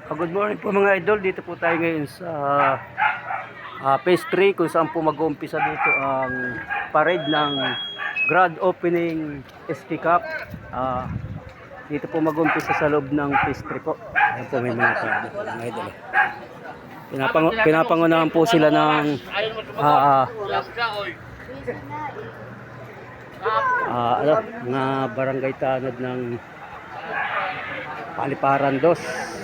Good morning po mga idol. Dito po tayo ngayon sa phase 3 kung saan po mag-uumpisa dito ang parade ng grand opening SK Cup. Dito po mag-uumpisa sa loob ng phase 3 po. Ayan po may mga idol. Pinapangunahan po sila ng mga barangay tanod ng Paliparan 2.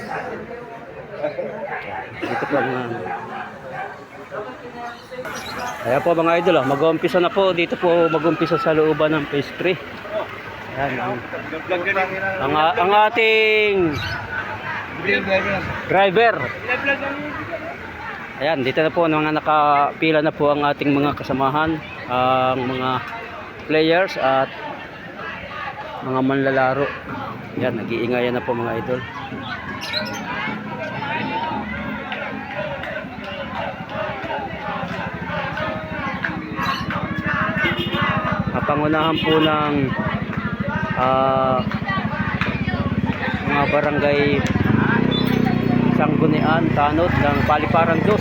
Dito po ayan po mga idol, mag-uumpisa na po. Dito po mag-uumpisa sa looban ng phase 3. Ayan ang ating driver. Ayan, dito na po mga nakapila na po ang ating mga kasamahan, ang mga players at mga manlalaro. Ayan, nag-iingayan na po mga idol. Pangunahan po ng mga barangay Sanggunian, Tanod ng Paliparan 2.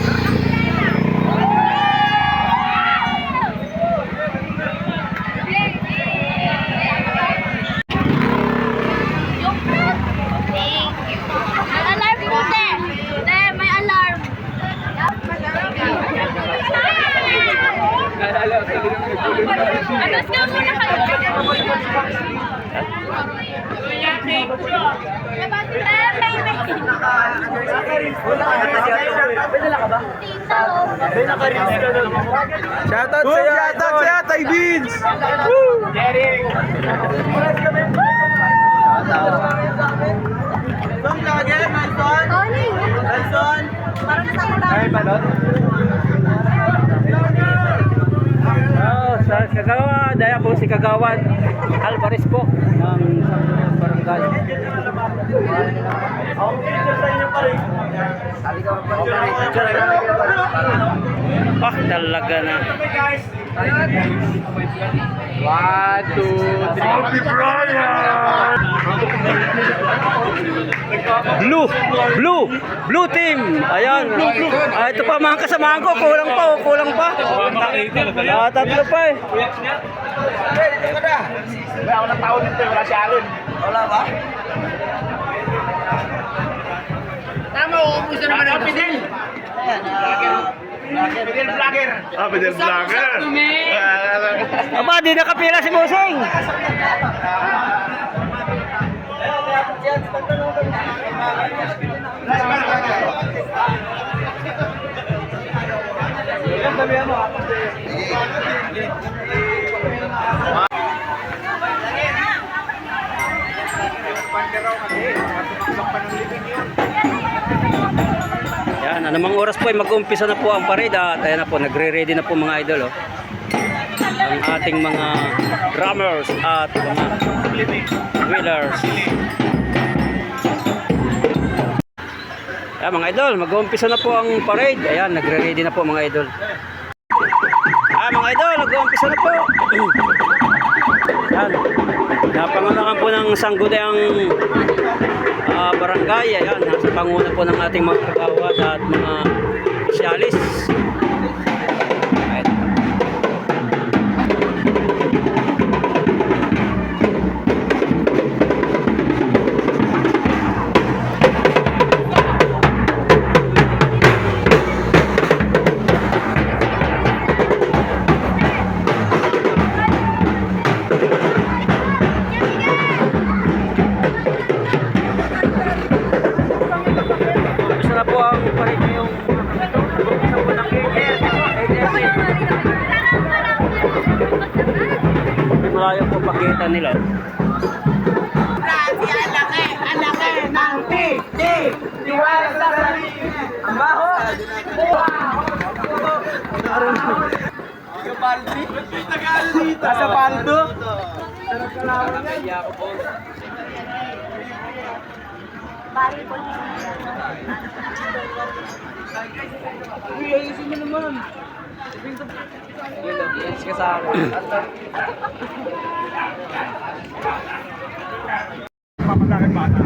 Alas ka muna kayo. Shoutout sa'yo, Tay Beans! Derek! Song lagi, Manson! Manson! Parang nasa Ay, balot? Sa Kagawa, daya po si Kagawan Alvarez po ng Sanggunian Barangay. Talaga na. 1, 2, 3. Blue team. Ayan. Ito pa mga kasamahan ko, kulang pa. Tatlo pa eh. Ako na taon nito, wala si Alon. Wala ba? Tama, uubusan naman ang Fidel. Fidel Vlogger. Fidel Vlogger. Aba, di nakapila si Musing. Yan, anumang oras po ay mag-umpisa na po ang parade at ayan na po, nagre-ready na po mga idol ang ating mga drummers at mga wheelers. Ayan mga idol, mag-umpisa na po ang parade. Ayan, nagre-ready na po mga idol. Mga idol, mag-umpisa na po. Ayan, napangunahan po ng Sangguniang barangay. Ayan, nasa panguna po ng ating mga kagawad at mga spesyalis. Malayo po pakita nila. Alaki ng tiwala sa sarili. Ang baho. Sa paldo. Sarap kalawan yan. Uy, ayusin mo naman. Yes ka sa akin. Papatakit bata.